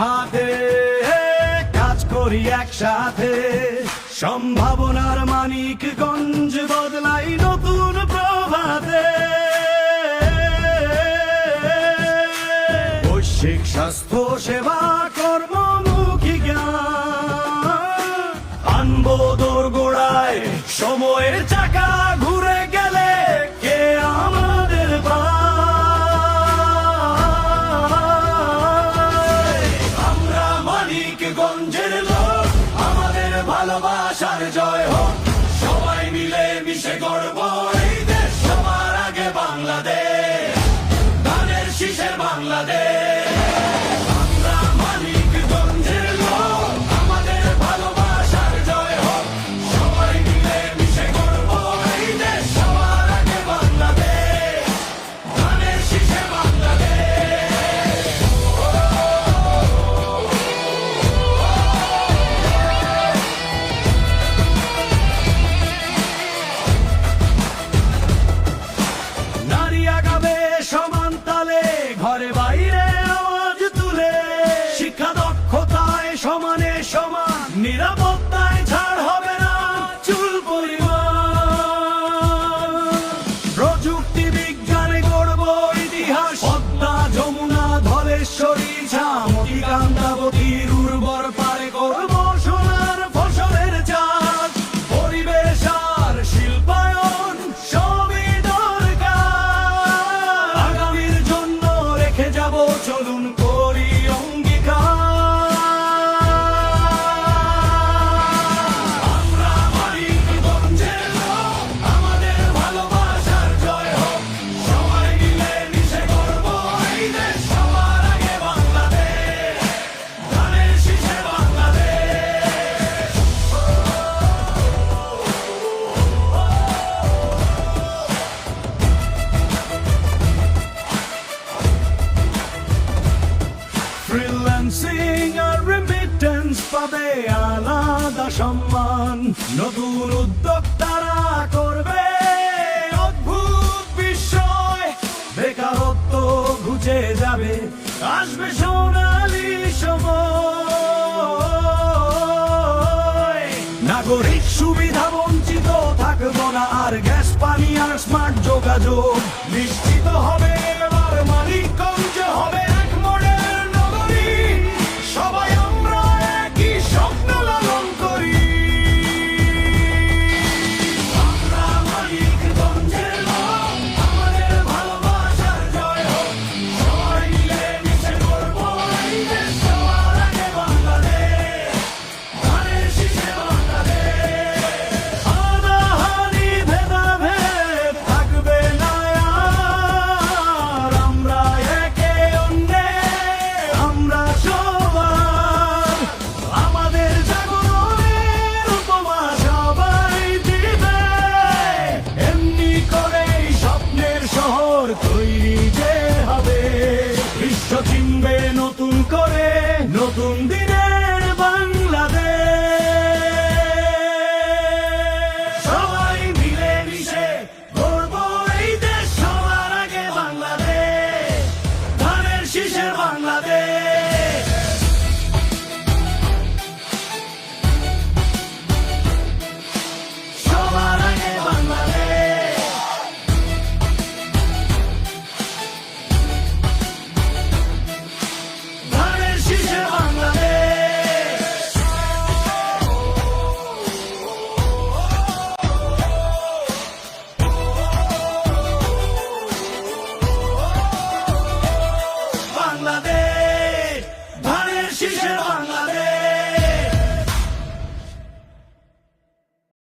হাতে কাজ করি একসাথে, সম্ভাবনার মানিকগঞ্জ বদলাই নতুন প্রভাতে। বৈশ্বিক স্বাস্থ্য সেবা কর্মমুখী জ্ঞান আনবো দোরগোড়ায়, সময়ের চাকা ঘুরে গেলে কে আমাদের পায়? আমরা মানিকগঞ্জের লোক, আমাদের ভালোবাসার জয় হোক। সবাই মিলে মিশে গড়ব এই দেশ, সবার আগে বাংলাদেশ, ধানের শীষের বাংলাদেশ। আমরা মানিকগঞ্জের লোক, আমাদের ভালোবাসার জয় হোক। সবাই মিলে মিশে গড়ব এই দেশ, সবার আগে বাংলাদেশ, ধানের শীষের বাংলাদেশ। নারী আগাবে সমান তালে, ঘরে বাইরে আওয়াজ তুলে, শিক্ষা দক্ষতায় সমানে সমান, নিরাপত্তায় ছাড় হবে না চুল পরিমাণ। প্রযুক্তি বিজ্ঞানে গড়ব ইতিহাস, পদ্মা যমুনা ধলেশ্বরী ঝামতি কান্দাবতীর উর্বর পারে করব সোনার ফসলের চাষ। পরিবেশ আর শিল্পায়ন সবই দরকার, আগামীর জন্য রেখে যাব চলুন করি অঙ্গীকার। আমরা মানিকগঞ্জের লোক, আমাদের ভালোবাসার জয় হোক। সবাই মিলে মিশে গড়ব এই দেশ, সবার আগে বাংলাদেশ, ধানের শীষের বাংলাদেশ। ফ্রিল্যান্সিং আর রেমিটেন্স পাবে আলাদা সম্মান, নতুন উদ্যোক্তারা করবে অদ্ভুত বিস্ময়। বেকারত্ব ঘুচে যাবে, আসবে সোনালি সময়। নাগরিক সুবিধা বঞ্চিত থাকবো না আর, গ্যাস পানি আর স্মার্ট যোগাযোগ নিশ্চিত হবে